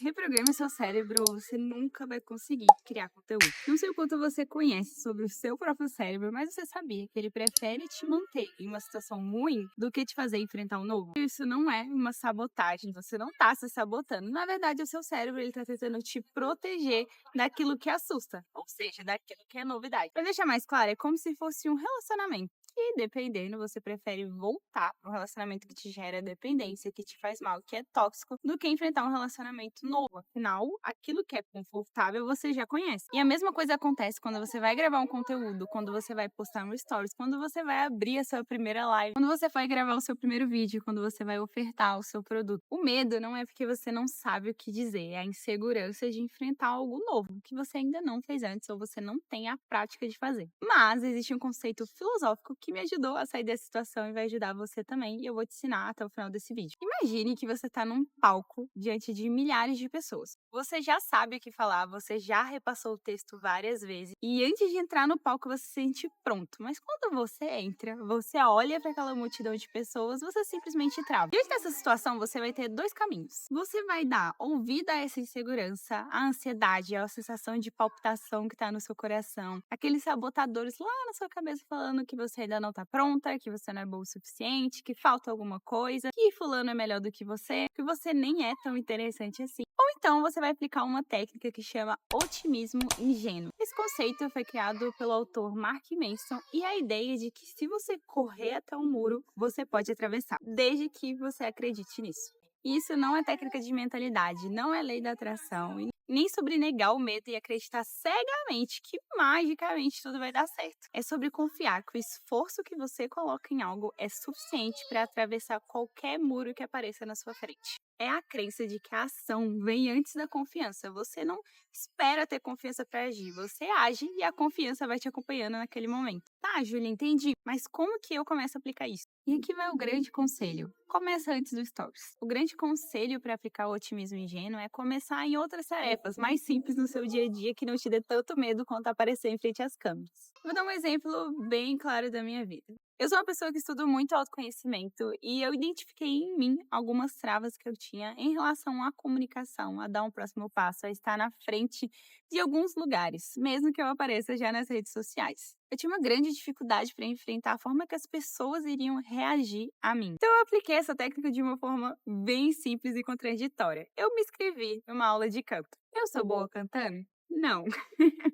Reprograme seu cérebro ou você nunca vai conseguir criar conteúdo. Não sei o quanto você conhece sobre o seu próprio cérebro, mas você sabia que ele prefere te manter em uma situação ruim do que te fazer enfrentar um novo? Isso não é uma sabotagem, você não tá se sabotando. Na verdade, o seu cérebro ele tá tentando te proteger daquilo que assusta, ou seja, daquilo que é novidade. Para deixar mais claro, é como se fosse um relacionamento. E dependendo, você prefere voltar para um relacionamento que te gera dependência, que te faz mal, que é tóxico, do que enfrentar um relacionamento novo. Afinal, aquilo que é confortável você já conhece. E a mesma coisa acontece quando você vai gravar um conteúdo, quando você vai postar no Stories, quando você vai abrir a sua primeira live, quando você vai gravar o seu primeiro vídeo, quando você vai ofertar o seu produto. O medo não é porque você não sabe o que dizer, é a insegurança de enfrentar algo novo, que você ainda não fez antes ou você não tem a prática de fazer. Mas existe um conceito filosófico que me ajudou a sair dessa situação e vai ajudar você também, e eu vou te ensinar até o final desse vídeo. Imagine que você está num palco diante de milhares de pessoas. Você já sabe o que falar, você já repassou o texto várias vezes, e antes de entrar no palco você se sente pronto. Mas quando você entra, você olha para aquela multidão de pessoas, você simplesmente trava. Diante dessa situação, você vai ter dois caminhos. Você vai dar ouvido a essa insegurança, a ansiedade, a sensação de palpitação que está no seu coração, aqueles sabotadores lá na sua cabeça falando que você ainda não tá pronta, que você não é boa o suficiente, que falta alguma coisa, que fulano é melhor do que você nem é tão interessante assim. Ou então você vai aplicar uma técnica que chama otimismo ingênuo. Esse conceito foi criado pelo autor Mark Manson e a ideia de que se você correr até um muro, você pode atravessar, desde que você acredite nisso. Isso não é técnica de mentalidade, não é lei da atração, e nem sobre negar o medo e acreditar cegamente que magicamente tudo vai dar certo. É sobre confiar que o esforço que você coloca em algo é suficiente para atravessar qualquer muro que apareça na sua frente. É a crença de que a ação vem antes da confiança. Você não espera ter confiança para agir, você age e a confiança vai te acompanhando naquele momento. Tá, Júlia, entendi, mas como que eu começo a aplicar isso? E aqui vai o grande conselho. Começa antes do Stories. O grande conselho para aplicar o otimismo ingênuo é começar em outras tarefas mais simples no seu dia a dia que não te dê tanto medo quanto aparecer em frente às câmeras. Vou dar um exemplo bem claro da minha vida. Eu sou uma pessoa que estuda muito autoconhecimento e eu identifiquei em mim algumas travas que eu tinha em relação à comunicação, a dar um próximo passo, a estar na frente de alguns lugares, mesmo que eu apareça já nas redes sociais. Eu tinha uma grande dificuldade para enfrentar a forma que as pessoas iriam reagir a mim. Então eu apliquei essa técnica de uma forma bem simples e contraditória. Eu me inscrevi numa aula de canto. Eu sou boa cantando? Não.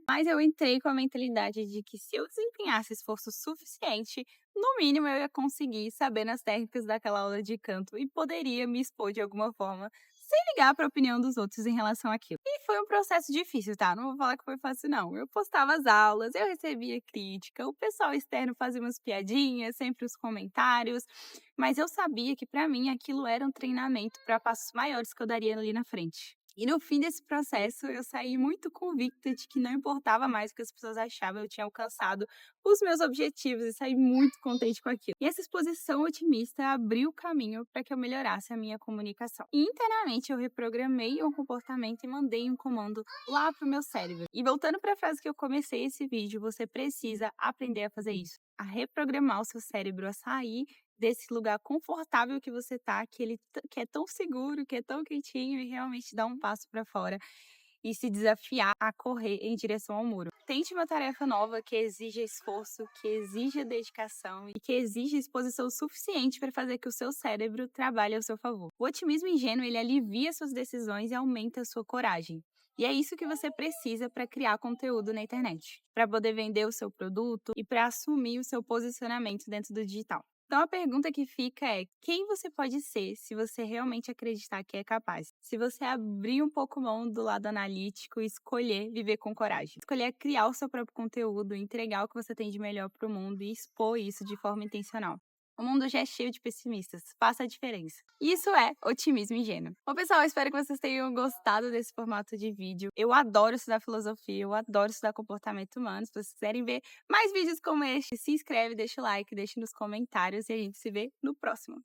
Mas eu entrei com a mentalidade de que se eu desempenhasse esforço suficiente, no mínimo eu ia conseguir saber as técnicas daquela aula de canto e poderia me expor de alguma forma, sem ligar para a opinião dos outros em relação àquilo. E foi um processo difícil, tá? Não vou falar que foi fácil, não. Eu postava as aulas, eu recebia crítica, o pessoal externo fazia umas piadinhas, sempre os comentários, mas eu sabia que para mim aquilo era um treinamento para passos maiores que eu daria ali na frente. E no fim desse processo, eu saí muito convicta de que não importava mais o que as pessoas achavam, eu tinha alcançado os meus objetivos e saí muito contente com aquilo. E essa exposição otimista abriu o caminho para que eu melhorasse a minha comunicação. E internamente eu reprogramei o comportamento e mandei um comando lá pro meu cérebro. E voltando para a frase que eu comecei esse vídeo, você precisa aprender a fazer isso, a reprogramar o seu cérebro a sair desse lugar confortável que você tá, que é tão seguro, que é tão quentinho e realmente dar um passo para fora e se desafiar a correr em direção ao muro. Tente uma tarefa nova que exija esforço, que exija dedicação e que exija exposição suficiente para fazer que o seu cérebro trabalhe ao seu favor. O otimismo ingênuo, ele alivia suas decisões e aumenta a sua coragem. E é isso que você precisa para criar conteúdo na internet, para poder vender o seu produto e para assumir o seu posicionamento dentro do digital. Então a pergunta que fica é: quem você pode ser se você realmente acreditar que é capaz? Se você abrir um pouco mão do lado analítico e escolher viver com coragem. Escolher criar o seu próprio conteúdo, entregar o que você tem de melhor para o mundo e expor isso de forma intencional. O mundo já é cheio de pessimistas, faça a diferença. Isso é otimismo ingênuo. Bom, pessoal, eu espero que vocês tenham gostado desse formato de vídeo. Eu adoro estudar filosofia, eu adoro estudar comportamento humano. Se vocês quiserem ver mais vídeos como este, se inscreve, deixa o like, deixa nos comentários e a gente se vê no próximo.